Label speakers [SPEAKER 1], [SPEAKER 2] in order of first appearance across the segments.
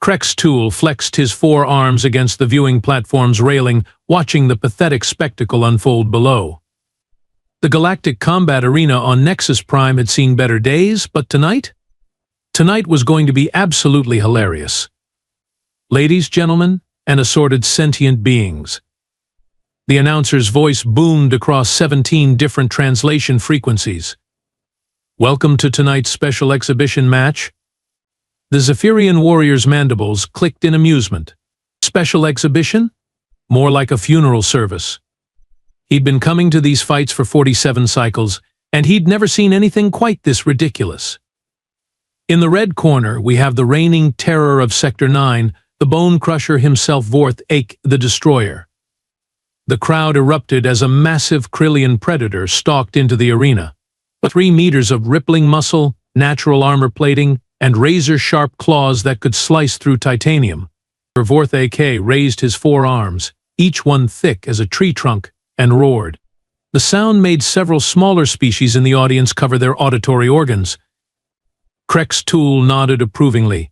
[SPEAKER 1] Krex Tool flexed his forearms against the viewing platform's railing, watching the pathetic spectacle unfold below. The galactic combat arena on Nexus Prime had seen better days, but tonight? Tonight was going to be absolutely hilarious. Ladies, gentlemen, and assorted sentient beings. The announcer's voice boomed across 17 different translation frequencies. Welcome to tonight's special exhibition match. The Zephyrian warrior's mandibles clicked in amusement. Special exhibition? More like a funeral service. He'd been coming to these fights for 47 cycles, and he'd never seen anything quite this ridiculous. In the red corner, we have the reigning terror of Sector 9, the bone crusher himself, Vorth the Destroyer. The crowd erupted as a massive Krillian predator stalked into the arena. 3 meters of rippling muscle, natural armor plating, and razor-sharp claws that could slice through titanium. Vorth raised his forearms, each one thick as a tree trunk, and roared. The sound made several smaller species in the audience cover their auditory organs. Krex Tool nodded approvingly.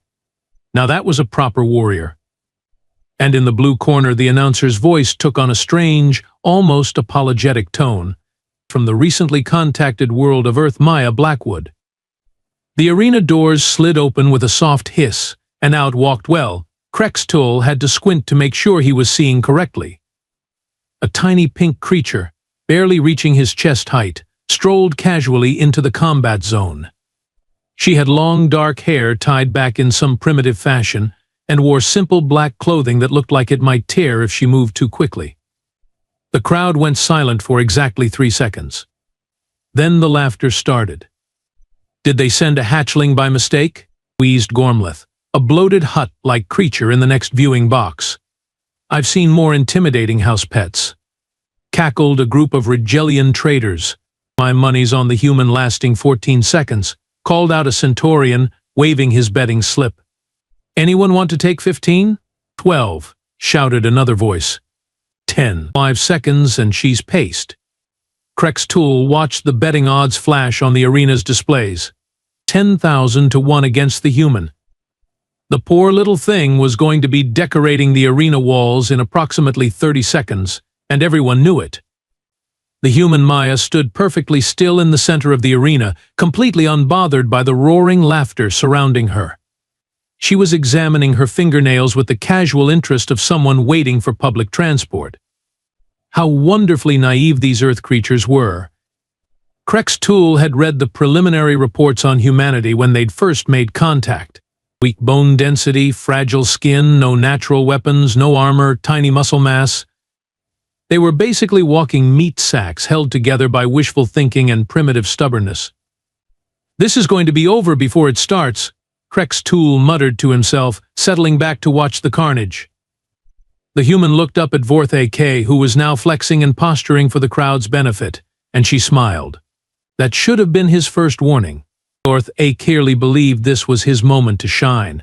[SPEAKER 1] Now that was a proper warrior. And in the blue corner, the announcer's voice took on a strange, almost apologetic tone. From the recently contacted world of Earth Maya Blackwood. The arena doors slid open with a soft hiss, and out walked Krex Tool had to squint to make sure he was seeing correctly. A tiny pink creature, barely reaching his chest height, strolled casually into the combat zone. She had long dark hair tied back in some primitive fashion, and wore simple black clothing that looked like it might tear if she moved too quickly. The crowd went silent for exactly 3 seconds. Then the laughter started. Did they send a hatchling by mistake? Wheezed Gormleth, a bloated hut-like creature in the next viewing box. I've seen more intimidating house pets. Cackled a group of Rigelian traders. My money's on the human lasting 14 seconds, called out a Centaurian, waving his betting slip. Anyone want to take 15? 12, shouted another voice. 10. 5 seconds and she's paced. Krex Tool watched the betting odds flash on the arena's displays. 10,000 to 1 against the human. The poor little thing was going to be decorating the arena walls in approximately 30 seconds, and everyone knew it. The human Maya stood perfectly still in the center of the arena, completely unbothered by the roaring laughter surrounding her. She was examining her fingernails with the casual interest of someone waiting for public transport. How wonderfully naive these Earth creatures were. Krex Tool had read the preliminary reports on humanity when they'd first made contact. Weak bone density, fragile skin, no natural weapons, no armor, tiny muscle mass. They were basically walking meat sacks held together by wishful thinking and primitive stubbornness. This is going to be over before it starts, Krex Tool muttered to himself, settling back to watch the carnage. The human looked up at Vorth, who was now flexing and posturing for the crowd's benefit, and she smiled. That should have been his first warning. Vorth clearly believed this was his moment to shine.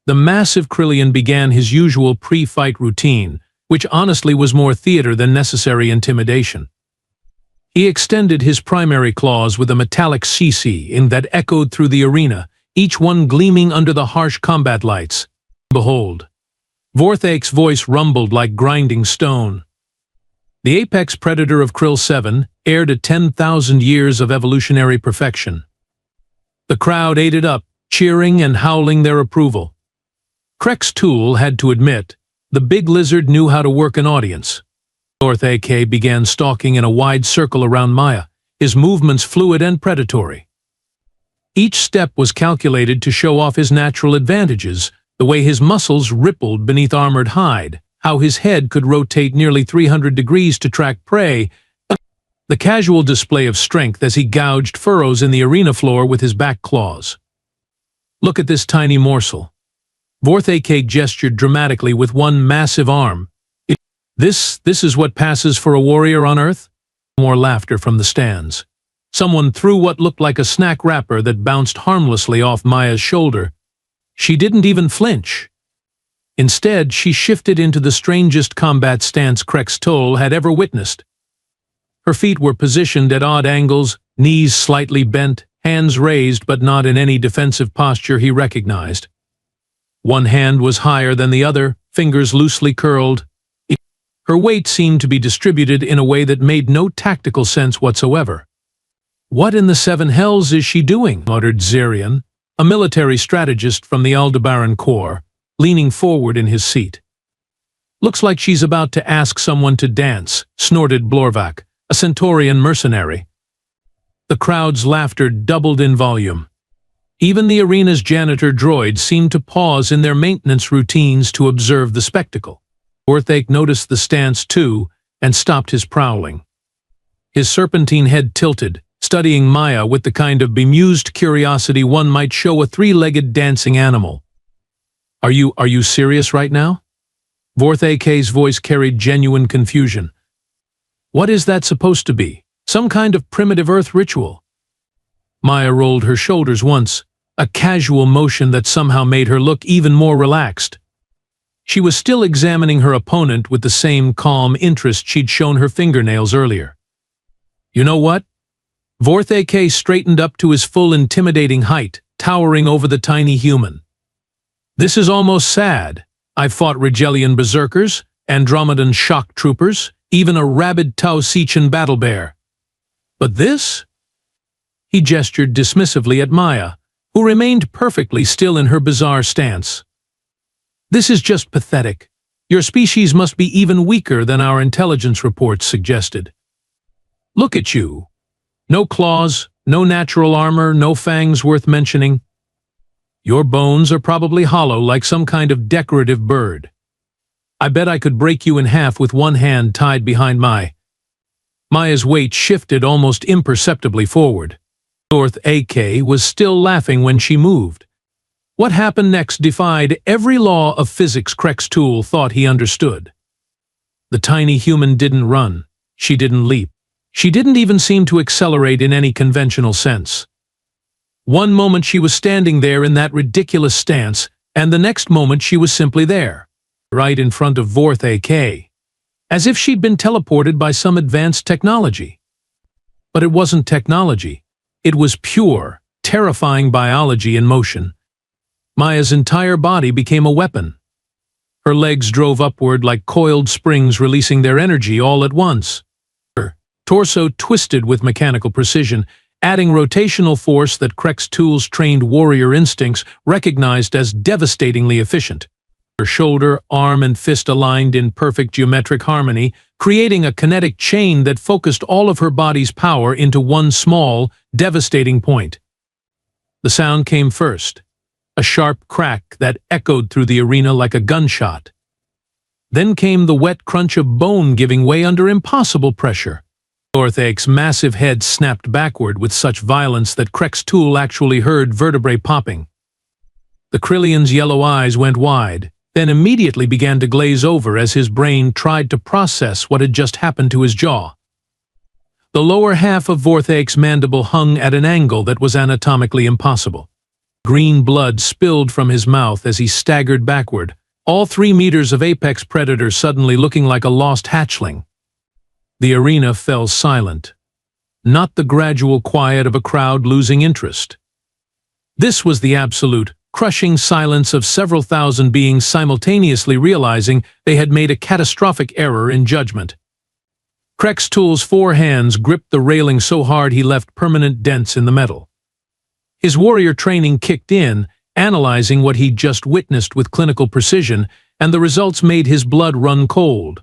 [SPEAKER 1] The massive Krillian began his usual pre-fight routine, which honestly was more theater than necessary intimidation. He extended his primary claws with a metallic CC that echoed through the arena, each one gleaming under the harsh combat lights. Behold! Vorth's voice rumbled like grinding stone. The apex predator of Krill 7 aired at 10,000 years of evolutionary perfection. The crowd ate it up, cheering and howling their approval. Krex Tool had to admit, the big lizard knew how to work an audience. Vorth began stalking in a wide circle around Maya, his movements fluid and predatory. Each step was calculated to show off his natural advantages, the way his muscles rippled beneath armored hide, how his head could rotate nearly 300 degrees to track prey, the casual display of strength as he gouged furrows in the arena floor with his back claws. Look at this tiny morsel. Vorth gestured dramatically with one massive arm. This is what passes for a warrior on Earth? More laughter from the stands. Someone threw what looked like a snack wrapper that bounced harmlessly off Maya's shoulder. She didn't even flinch. Instead, she shifted into the strangest combat stance Krex Tool had ever witnessed. Her feet were positioned at odd angles, knees slightly bent, hands raised but not in any defensive posture he recognized. One hand was higher than the other, fingers loosely curled. Her weight seemed to be distributed in a way that made no tactical sense whatsoever. "What in the seven hells is she doing?" muttered Zarian, a military strategist from the Aldebaran Corps, leaning forward in his seat. "Looks like she's about to ask someone to dance," snorted Blorvak, a Centaurian mercenary. The crowd's laughter doubled in volume. Even the arena's janitor droids seemed to pause in their maintenance routines to observe the spectacle. Vorthake noticed the stance too, and stopped his prowling. His serpentine head tilted, studying Maya with the kind of bemused curiosity one might show a three-legged dancing animal. Are you serious right now?" Vorthake's voice carried genuine confusion. "What is that supposed to be? Some kind of primitive Earth ritual?" Maya rolled her shoulders once, a casual motion that somehow made her look even more relaxed. She was still examining her opponent with the same calm interest she'd shown her fingernails earlier. "You know what?" Vorthake straightened up to his full intimidating height, towering over the tiny human. "This is almost sad. I've fought Rigelian berserkers, Andromedan shock troopers, even a rabid Tau Sechan battle bear. But this?" He gestured dismissively at Maya, who remained perfectly still in her bizarre stance. "This is just pathetic. Your species must be even weaker than our intelligence reports suggested. Look at you. No claws, no natural armor, no fangs worth mentioning. Your bones are probably hollow like some kind of decorative bird. I bet I could break you in half with one hand tied behind Maya's weight shifted almost imperceptibly forward. North AK was still laughing when she moved. What happened next defied every law of physics Krextool thought he understood. The tiny human didn't run. She didn't leap. She didn't even seem to accelerate in any conventional sense. One moment she was standing there in that ridiculous stance, and the next moment she was simply there, right in front of Vorth AK, as if she'd been teleported by some advanced technology. But it wasn't technology. It was pure, terrifying biology in motion. Maya's entire body became a weapon. Her legs drove upward like coiled springs releasing their energy all at once. Her torso twisted with mechanical precision, adding rotational force that Krextool's trained warrior instincts recognized as devastatingly efficient. Her shoulder, arm, and fist aligned in perfect geometric harmony, creating a kinetic chain that focused all of her body's power into one small, devastating point. The sound came first, a sharp crack that echoed through the arena like a gunshot. Then came the wet crunch of bone giving way under impossible pressure. Vorthake's massive head snapped backward with such violence that Krextool actually heard vertebrae popping. The Krillian's yellow eyes went wide, then immediately began to glaze over as his brain tried to process what had just happened to his jaw. The lower half of Vorthake's mandible hung at an angle that was anatomically impossible. Green blood spilled from his mouth as he staggered backward, all 3 meters of apex predator suddenly looking like a lost hatchling. The arena fell silent, not the gradual quiet of a crowd losing interest. This was the absolute, crushing silence of several thousand beings simultaneously realizing they had made a catastrophic error in judgment. Krextool's 4 hands gripped the railing so hard he left permanent dents in the metal. His warrior training kicked in, analyzing what he'd just witnessed with clinical precision, and the results made his blood run cold.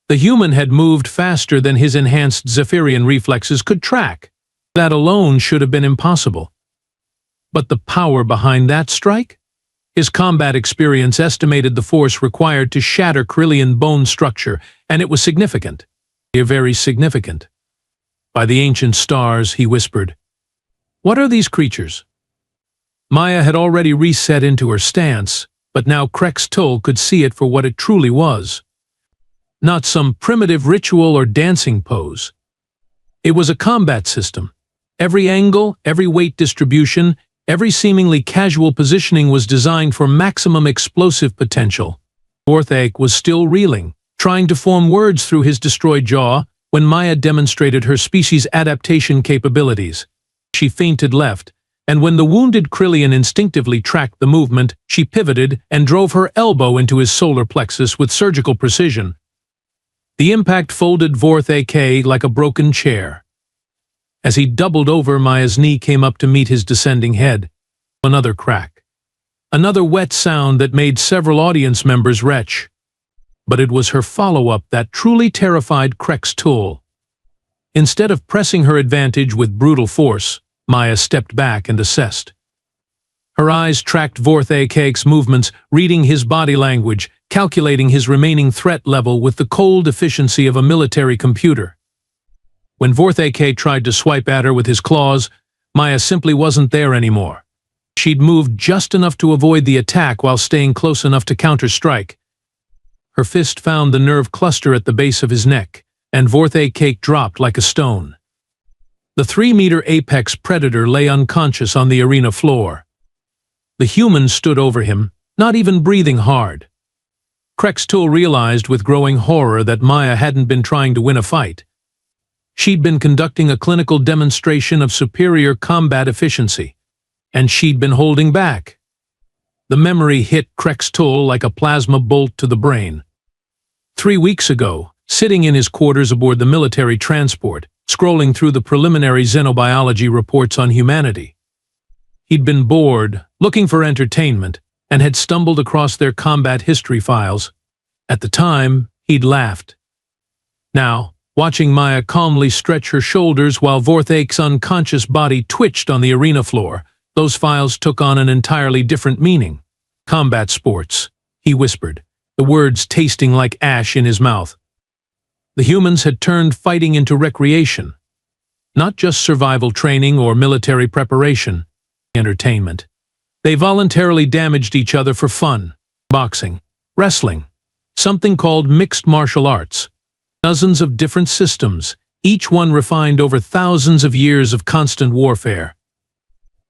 [SPEAKER 1] The human had moved faster than his enhanced Zephyrian reflexes could track. That alone should have been impossible. But the power behind that strike? His combat experience estimated the force required to shatter Krillian bone structure, and it was significant. Very significant. By the ancient stars, he whispered. What are these creatures? Maya had already reset into her stance, but now Krextool could see it for what it truly was. Not some primitive ritual or dancing pose. It was a combat system. Every angle, every weight distribution, every seemingly casual positioning was designed for maximum explosive potential. Vorthake was still reeling, trying to form words through his destroyed jaw, when Maya demonstrated her species' adaptation capabilities. She feinted left, and when the wounded Krillian instinctively tracked the movement, she pivoted and drove her elbow into his solar plexus with surgical precision. The impact folded Vorth AK like a broken chair. As he doubled over, Maya's knee came up to meet his descending head. Another crack. Another wet sound that made several audience members retch. But it was her follow-up that truly terrified Krex Tool. Instead of pressing her advantage with brutal force, Maya stepped back and assessed. Her eyes tracked Vorth AK's movements, reading his body language, calculating his remaining threat level with the cold efficiency of a military computer. When Vorth AK tried to swipe at her with his claws, Maya simply wasn't there anymore. She'd moved just enough to avoid the attack while staying close enough to counter-strike. Her fist found the nerve cluster at the base of his neck, and Vorth AK dropped like a stone. The 3-meter apex predator lay unconscious on the arena floor. The human stood over him, not even breathing hard. Krex Tool realized with growing horror that Maya hadn't been trying to win a fight. She'd been conducting a clinical demonstration of superior combat efficiency, and she'd been holding back. The memory hit Krex Tool like a plasma bolt to the brain. 3 weeks ago, sitting in his quarters aboard the military transport, scrolling through the preliminary xenobiology reports on humanity. He'd been bored, looking for entertainment, and had stumbled across their combat history files. At the time, he'd laughed. Now, watching Maya calmly stretch her shoulders while Vorth AK's unconscious body twitched on the arena floor, those files took on an entirely different meaning. Combat sports, he whispered, the words tasting like ash in his mouth. The humans had turned fighting into recreation, not just survival training or military preparation, entertainment. They voluntarily damaged each other for fun. Boxing, wrestling, something called mixed martial arts. Dozens of different systems, each one refined over thousands of years of constant warfare.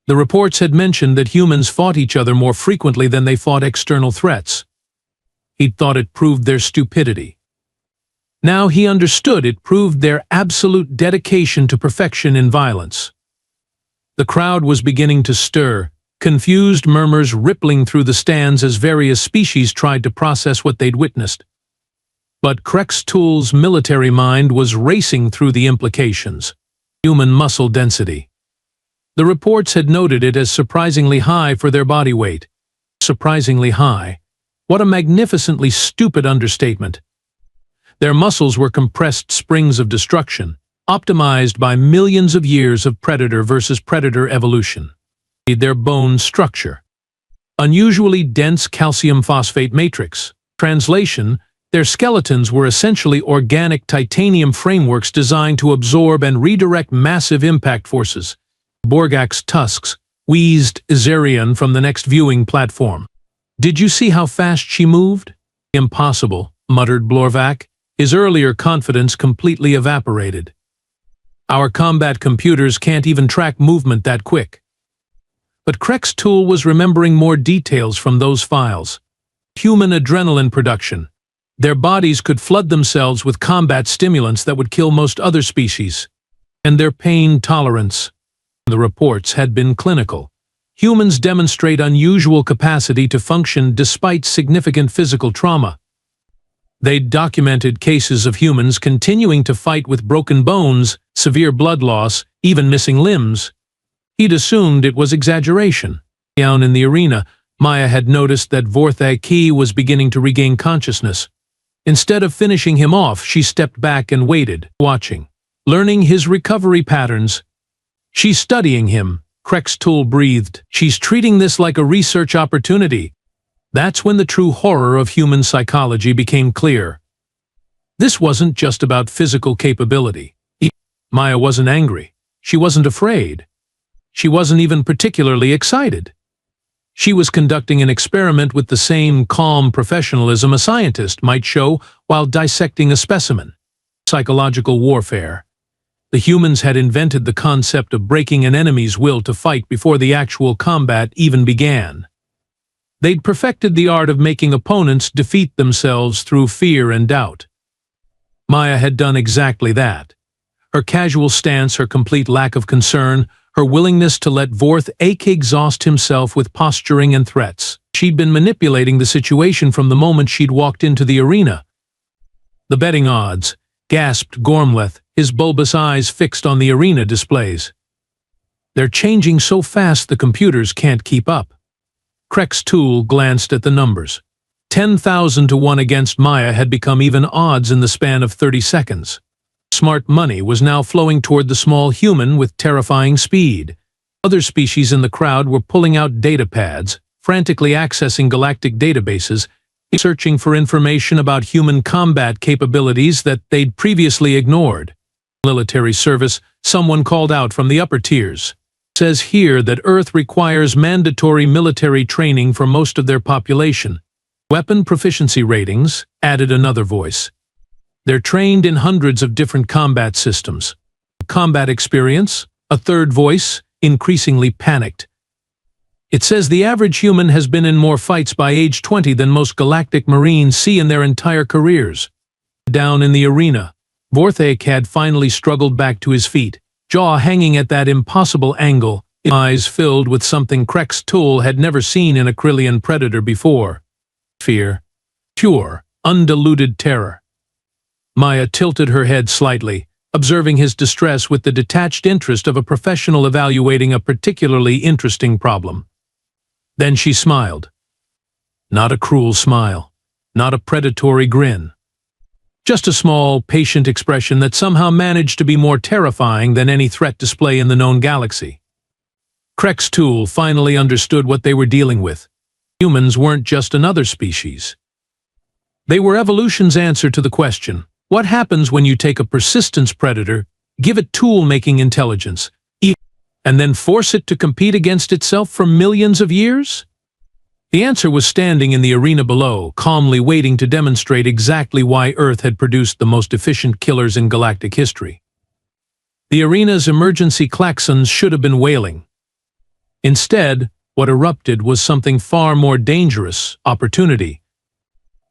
[SPEAKER 1] The reports had mentioned that humans fought each other more frequently than they fought external threats. He'd thought it proved their stupidity. Now he understood it proved their absolute dedication to perfection in violence. The crowd was beginning to stir, confused murmurs rippling through the stands as various species tried to process what they'd witnessed. But Krex Tool's military mind was racing through the implications. Human muscle density. The reports had noted it as surprisingly high for their body weight. Surprisingly high. What a magnificently stupid understatement. Their muscles were compressed springs of destruction, optimized by millions of years of predator versus predator evolution. Their bone structure. Unusually dense calcium phosphate matrix. Translation, their skeletons were essentially organic titanium frameworks designed to absorb and redirect massive impact forces. Borgak's tusks wheezed Izarian from the next viewing platform. "Did you see how fast she moved?" "Impossible," muttered Blorvak. His earlier confidence completely evaporated. "Our combat computers can't even track movement that quick." But Krex Tool was remembering more details from those files. Human adrenaline production. Their bodies could flood themselves with combat stimulants that would kill most other species. And their pain tolerance. The reports had been clinical. Humans demonstrate unusual capacity to function despite significant physical trauma. They'd documented cases of humans continuing to fight with broken bones, severe blood loss, even missing limbs. He'd assumed it was exaggeration. Down in the arena, Maya had noticed that Vorth AK was beginning to regain consciousness. Instead of finishing him off, she stepped back and waited, watching, learning his recovery patterns. "She's studying him," Krex Tool breathed. "She's treating this like a research opportunity." That's when the true horror of human psychology became clear. This wasn't just about physical capability. Maya wasn't angry. She wasn't afraid. She wasn't even particularly excited. She was conducting an experiment with the same calm professionalism a scientist might show while dissecting a specimen. Psychological warfare. The humans had invented the concept of breaking an enemy's will to fight before the actual combat even began. They'd perfected the art of making opponents defeat themselves through fear and doubt. Maya had done exactly that. Her casual stance, her complete lack of concern, her willingness to let Vorth Ake exhaust himself with posturing and threats. She'd been manipulating the situation from the moment she'd walked into the arena. "The betting odds," gasped Gormleth, his bulbous eyes fixed on the arena displays. "They're changing so fast the computers can't keep up." Krex Tool glanced at the numbers. 10,000 to 1 against Maya had become even odds in the span of 30 seconds. Smart money was now flowing toward the small human with terrifying speed. Other species in the crowd were pulling out data pads, frantically accessing galactic databases, searching for information about human combat capabilities that they'd previously ignored. Military service, someone called out from the upper tiers. "Says here that Earth requires mandatory military training for most of their population. Weapon proficiency ratings," added another voice. "They're trained in hundreds of different combat systems." "Combat experience," a third voice, increasingly panicked. "It says the average human has been in more fights by age 20 than most galactic Marines see in their entire careers." Down in the arena, Vorth Ake had finally struggled back to his feet, jaw hanging at that impossible angle, eyes filled with something Krex Tool had never seen in a Krillian predator before. Fear. Pure, undiluted terror. Maya tilted her head slightly, observing his distress with the detached interest of a professional evaluating a particularly interesting problem. Then she smiled. Not a cruel smile, not a predatory grin. Just a small, patient expression that somehow managed to be more terrifying than any threat display in the known galaxy. Krex Tool finally understood what they were dealing with. Humans weren't just another species. They were evolution's answer to the question, what happens when you take a persistence predator, give it tool-making intelligence, and then force it to compete against itself for millions of years? The answer was standing in the arena below, calmly waiting to demonstrate exactly why Earth had produced the most efficient killers in galactic history. The arena's emergency klaxons should have been wailing. Instead, what erupted was something far more dangerous: opportunity.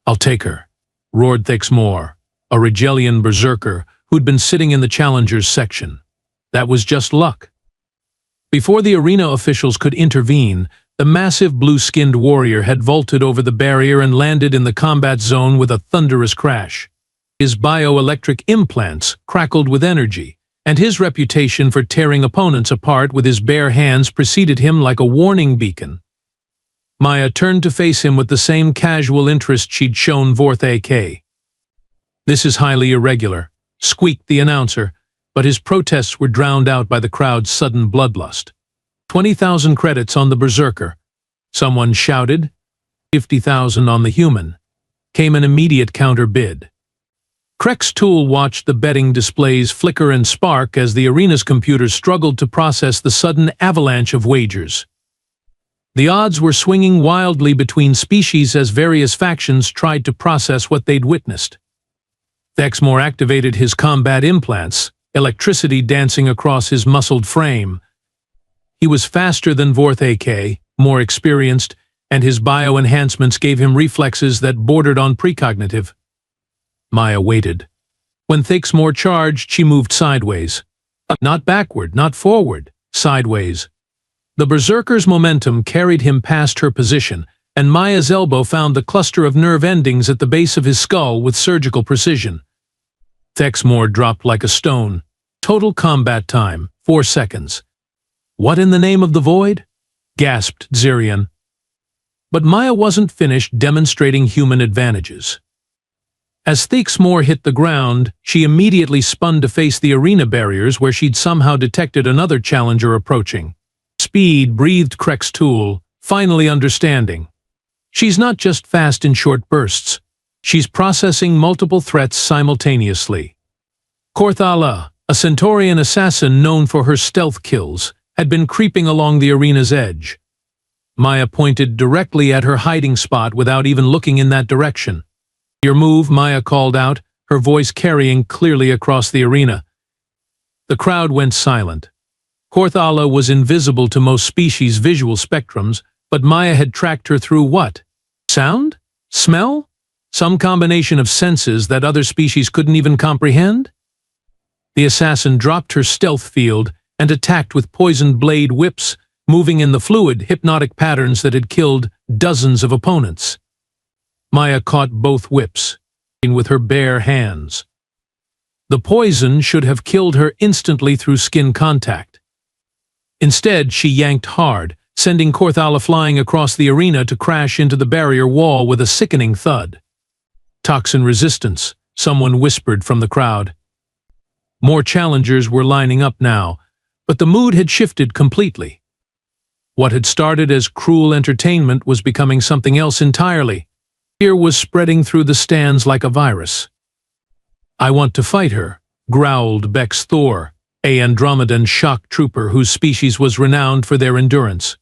[SPEAKER 1] "I'll take her," roared Thixmore, a Rigelian berserker who'd been sitting in the challengers section. That was just luck. Before the arena officials could intervene, the massive blue-skinned warrior had vaulted over the barrier and landed in the combat zone with a thunderous crash. His bioelectric implants crackled with energy, and his reputation for tearing opponents apart with his bare hands preceded him like a warning beacon. Maya turned to face him with the same casual interest she'd shown Vorth Ake. "This is highly irregular," squeaked the announcer, but his protests were drowned out by the crowd's sudden bloodlust. 20,000 credits on the berserker," someone shouted. 50,000 on the human, came an immediate counter bid. Krex Tool watched the betting displays flicker and spark as the arena's computers struggled to process the sudden avalanche of wagers. The odds were swinging wildly between species as various factions tried to process what they'd witnessed. Thixmore activated his combat implants, electricity dancing across his muscled frame. He was faster than Vorth Ake, more experienced, and his bio-enhancements gave him reflexes that bordered on precognitive. Maya waited. When Thixmore charged, she moved sideways. Not backward, not forward, sideways. The berserker's momentum carried him past her position, and Maya's elbow found the cluster of nerve endings at the base of his skull with surgical precision. Thixmore dropped like a stone. Total combat time, 4 seconds. "What in the name of the void?" gasped Zirian. But Maya wasn't finished demonstrating human advantages. As Thixmore hit the ground, she immediately spun to face the arena barriers where she'd somehow detected another challenger approaching. "Speed," breathed Krex Tool, finally understanding. "She's not just fast in short bursts. She's processing multiple threats simultaneously." Korthala, a Centaurian assassin known for her stealth kills, had been creeping along the arena's edge. Maya pointed directly at her hiding spot without even looking in that direction. "Your move," Maya called out, her voice carrying clearly across the arena. The crowd went silent. Korthala was invisible to most species' visual spectrums, but Maya had tracked her through what? Sound? Smell? Some combination of senses that other species couldn't even comprehend? The assassin dropped her stealth field and attacked with poisoned blade whips, moving in the fluid, hypnotic patterns that had killed dozens of opponents. Maya caught both whips with her bare hands. The poison should have killed her instantly through skin contact. Instead, she yanked hard, sending Korthala flying across the arena to crash into the barrier wall with a sickening thud. Toxin resistance, someone whispered from the crowd. More challengers were lining up now, but the mood had shifted completely. What had started as cruel entertainment was becoming something else entirely. Fear was spreading through the stands like a virus. "I want to fight her," growled Beck's Stor, a Andromedan shock trooper whose species was renowned for their endurance.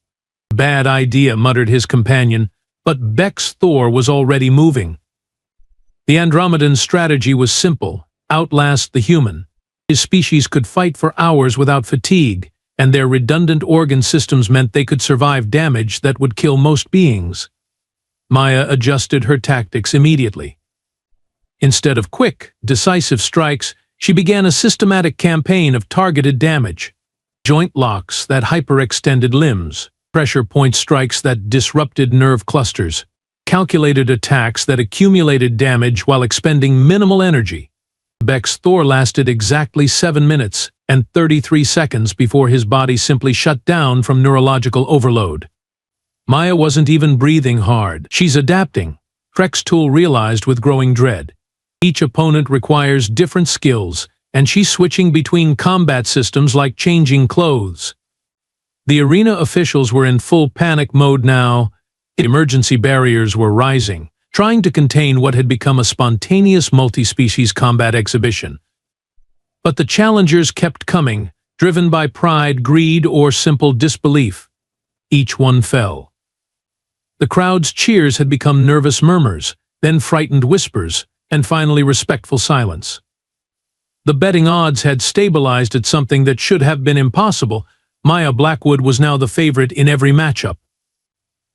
[SPEAKER 1] "Bad idea," muttered his companion, but Beck's Stor was already moving. The Andromedan's strategy was simple: outlast the human. His species could fight for hours without fatigue, and their redundant organ systems meant they could survive damage that would kill most beings. Maya adjusted her tactics immediately. Instead of quick, decisive strikes, she began a systematic campaign of targeted damage. Joint locks that hyperextended limbs, pressure point strikes that disrupted nerve clusters, calculated attacks that accumulated damage while expending minimal energy. Beck's Stor lasted exactly 7 minutes and 33 seconds before his body simply shut down from neurological overload. Maya wasn't even breathing hard. "She's adapting," Krextool realized with growing dread. Each opponent requires different skills, and she's switching between combat systems like changing clothes. The arena officials were in full panic mode now. Emergency barriers were rising, trying to contain what had become a spontaneous multi-species combat exhibition. But the challengers kept coming, driven by pride, greed, or simple disbelief. Each one fell. The crowd's cheers had become nervous murmurs, then frightened whispers, and finally respectful silence. The betting odds had stabilized at something that should have been impossible. Maya Blackwood was now the favorite in every matchup.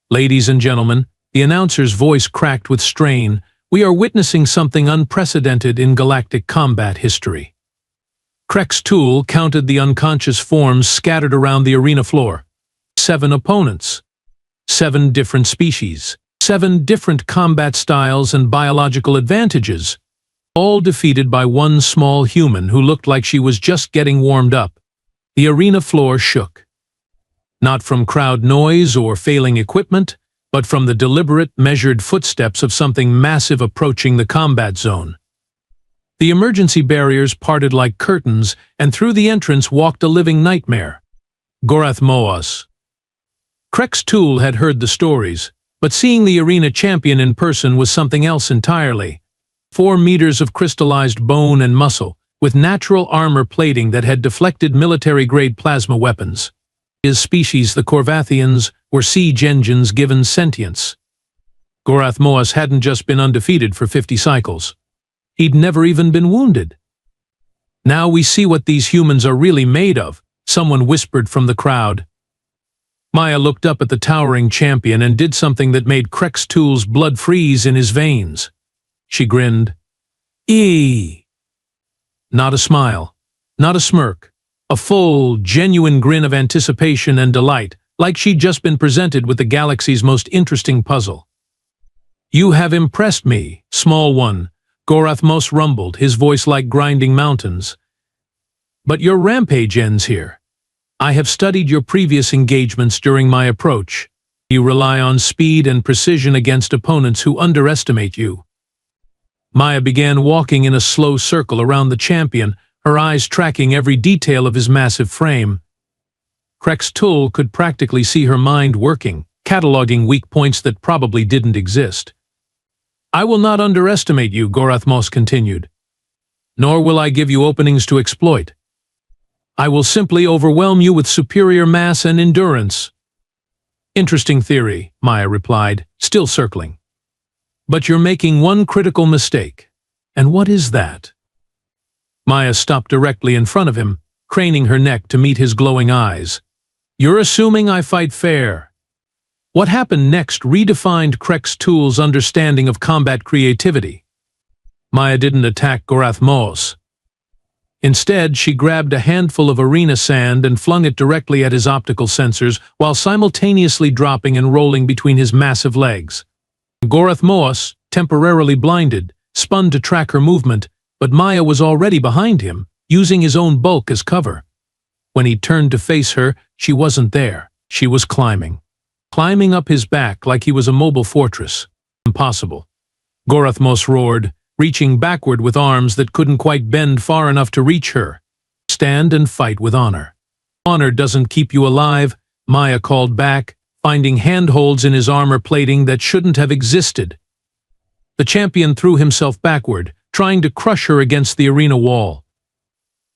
[SPEAKER 1] "Ladies and gentlemen," the announcer's voice cracked with strain, "we are witnessing something unprecedented in galactic combat history." Krextool counted the unconscious forms scattered around the arena floor. 7 opponents. 7 different species. 7 different combat styles and biological advantages. All defeated by one small human who looked like she was just getting warmed up. The arena floor shook. Not from crowd noise or failing equipment, but from the deliberate, measured footsteps of something massive approaching the combat zone. The emergency barriers parted like curtains, and through the entrance walked a living nightmare. Gorath Moas. Krextool had heard the stories, but seeing the arena champion in person was something else entirely. 4 meters of crystallized bone and muscle, with natural armor plating that had deflected military-grade plasma weapons. His species, the Korvathians, were siege engines given sentience. Gorath Moas hadn't just been undefeated for 50 cycles. He'd never even been wounded. "Now we see what these humans are really made of," someone whispered from the crowd. Maya looked up at the towering champion and did something that made Krextool's blood freeze in his veins. She grinned. "Eee!" Not a smile, not a smirk, a full, genuine grin of anticipation and delight, like she'd just been presented with the galaxy's most interesting puzzle. "You have impressed me, small one," Gorath Mos rumbled, his voice like grinding mountains. "But your rampage ends here. I have studied your previous engagements during my approach. You rely on speed and precision against opponents who underestimate you." Maya began walking in a slow circle around the champion, her eyes tracking every detail of his massive frame. Krextool could practically see her mind working, cataloging weak points that probably didn't exist. "I will not underestimate you," Gorath Mos continued. "Nor will I give you openings to exploit. I will simply overwhelm you with superior mass and endurance." "Interesting theory," Maya replied, still circling. "But you're making one critical mistake. And what is that?" Maya stopped directly in front of him, craning her neck to meet his glowing eyes. "You're assuming I fight fair." What happened next redefined Krextool's understanding of combat creativity. Maya didn't attack Gorath Mos. Instead, she grabbed a handful of arena sand and flung it directly at his optical sensors while simultaneously dropping and rolling between his massive legs. Gorath Moas, temporarily blinded, spun to track her movement, but Maya was already behind him, using his own bulk as cover. When he turned to face her, she wasn't there. She was climbing. Climbing up his back like he was a mobile fortress. Impossible. Gorath Moas roared, reaching backward with arms that couldn't quite bend far enough to reach her. Stand and fight with honor. Honor doesn't keep you alive, Maya called back, finding handholds in his armor plating that shouldn't have existed. The champion threw himself backward, trying to crush her against the arena wall.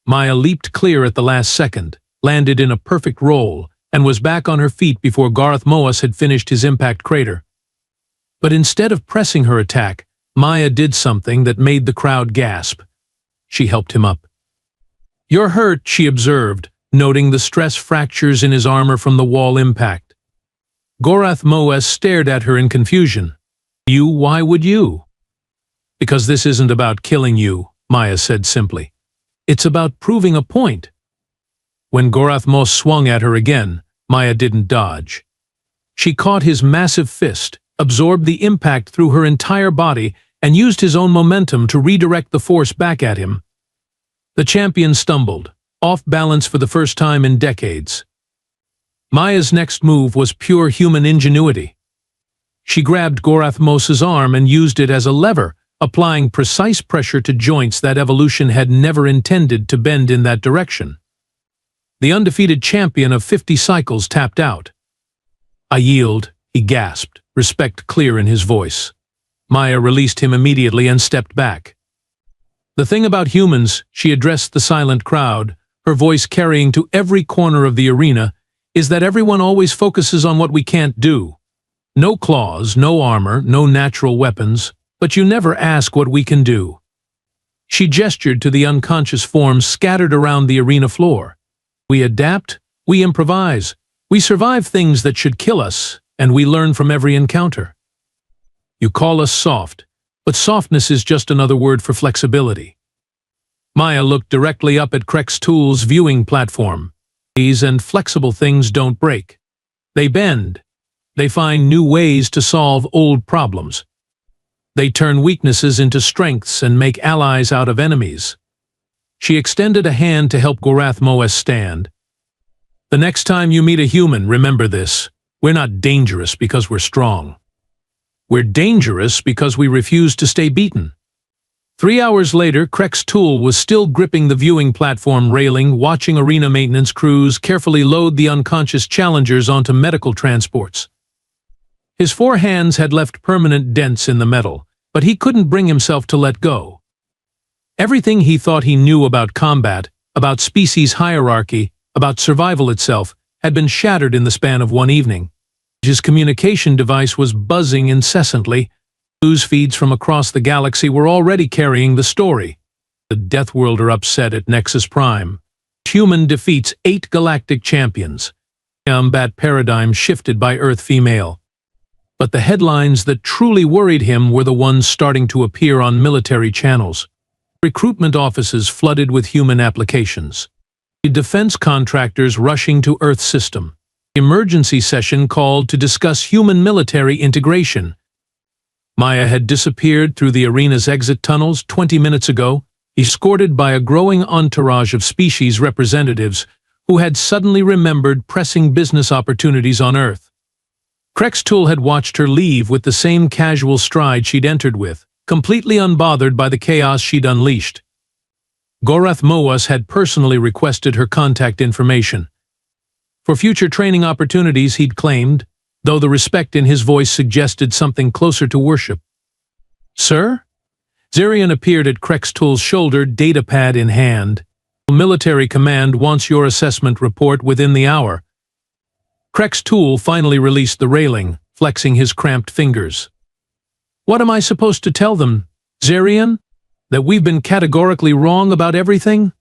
[SPEAKER 1] Maya leaped clear at the last second, landed in a perfect roll, and was back on her feet before Gorath Moas had finished his impact crater. But instead of pressing her attack, Maya did something that made the crowd gasp. She helped him up. "You're hurt," she observed, noting the stress fractures in his armor from the wall impact. Gorath Moas stared at her in confusion. "You? Why would you?" "Because this isn't about killing you," Maya said simply. "It's about proving a point." When Gorath Moas swung at her again, Maya didn't dodge. She caught his massive fist, absorbed the impact through her entire body, and used his own momentum to redirect the force back at him. The champion stumbled, off balance for the first time in decades. Maya's next move was pure human ingenuity. She grabbed Gorath Moas's arm and used it as a lever, applying precise pressure to joints that evolution had never intended to bend in that direction. The undefeated champion of 50 cycles tapped out. "I yield," he gasped, respect clear in his voice. Maya released him immediately and stepped back. "The thing about humans," she addressed the silent crowd, her voice carrying to every corner of the arena, "is that everyone always focuses on what we can't do. No claws, no armor, no natural weapons, but you never ask what we can do." She gestured to the unconscious forms scattered around the arena floor. "We adapt, we improvise, we survive things that should kill us, and we learn from every encounter. You call us soft, but softness is just another word for flexibility." Maya looked directly up at Krextool's viewing platform. "These and flexible things don't break. They bend. They find new ways to solve old problems. They turn weaknesses into strengths and make allies out of enemies." She extended a hand to help Gorath Moas stand. "The next time you meet a human, remember this. We're not dangerous because we're strong. We're dangerous because we refuse to stay beaten." 3 hours later, Krextool was still gripping the viewing platform railing, watching arena maintenance crews carefully load the unconscious challengers onto medical transports. His 4 hands had left permanent dents in the metal, but he couldn't bring himself to let go. Everything he thought he knew about combat, about species hierarchy, about survival itself, had been shattered in the span of one evening. His communication device was buzzing incessantly. News feeds from across the galaxy were already carrying the story. The Death World are upset at Nexus Prime. Human defeats 8 galactic champions. Combat paradigm shifted by Earth female. But the headlines that truly worried him were the ones starting to appear on military channels. Recruitment offices flooded with human applications. Defense contractors rushing to Earth system. Emergency session called to discuss human-military integration. Maya had disappeared through the arena's exit tunnels 20 minutes ago, escorted by a growing entourage of species representatives who had suddenly remembered pressing business opportunities on Earth. Krextool had watched her leave with the same casual stride she'd entered with, completely unbothered by the chaos she'd unleashed. Gorath Moas had personally requested her contact information. For future training opportunities, he'd claimed, though the respect in his voice suggested something closer to worship. "Sir?" Zarian appeared at Krextool's shoulder, datapad in hand. "Military command wants your assessment report within the hour." Krextool finally released the railing, flexing his cramped fingers. "What am I supposed to tell them, Zarian? That we've been categorically wrong about everything?"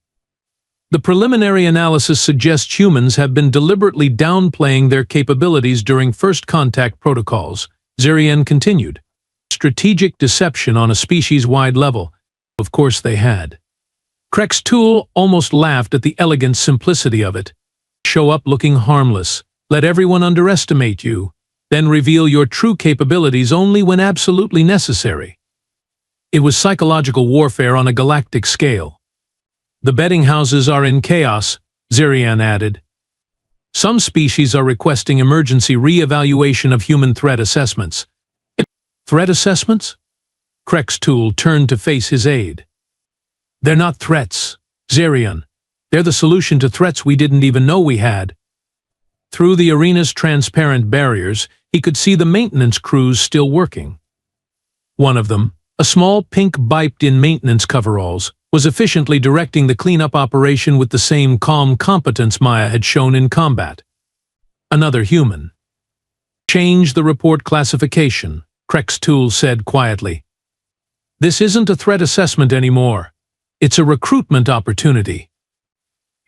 [SPEAKER 1] The preliminary analysis suggests humans have been deliberately downplaying their capabilities during first contact protocols, Zarian continued. Strategic deception on a species-wide level. Of course they had. Krex Tool almost laughed at the elegant simplicity of it. Show up looking harmless, let everyone underestimate you, then reveal your true capabilities only when absolutely necessary. It was psychological warfare on a galactic scale. The betting houses are in chaos, Zirian added. Some species are requesting emergency re-evaluation of human threat assessments. Threat assessments? Krex Tool turned to face his aide. They're not threats, Zirian. They're the solution to threats we didn't even know we had. Through the arena's transparent barriers, he could see the maintenance crews still working. One of them, a small pink biped in maintenance coveralls, was efficiently directing the cleanup operation with the same calm competence Maya had shown in combat. Another human. Change the report classification, Krex Tool said quietly. This isn't a threat assessment anymore. It's a recruitment opportunity.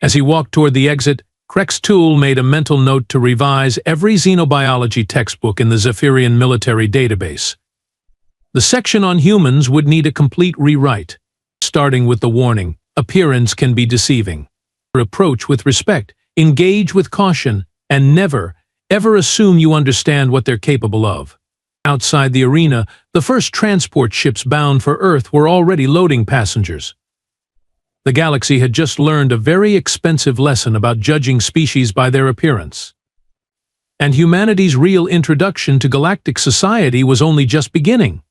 [SPEAKER 1] As he walked toward the exit, Krex Tool made a mental note to revise every xenobiology textbook in the Zephyrian military database. The section on humans would need a complete rewrite, starting with the warning, appearance can be deceiving. Approach with respect, engage with caution, and never, ever assume you understand what they're capable of. Outside the arena, the first transport ships bound for Earth were already loading passengers. The galaxy had just learned a very expensive lesson about judging species by their appearance. And humanity's real introduction to galactic society was only just beginning.